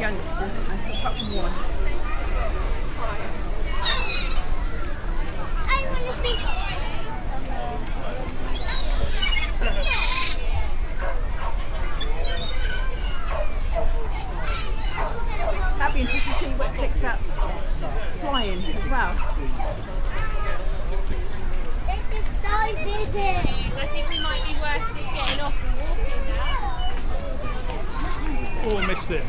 Youngsters, apart from one. I want to see. That'd be interesting to see what picks up flying as well. This is so busy. I think we might be worth just getting off and walking now. Oh, missed it.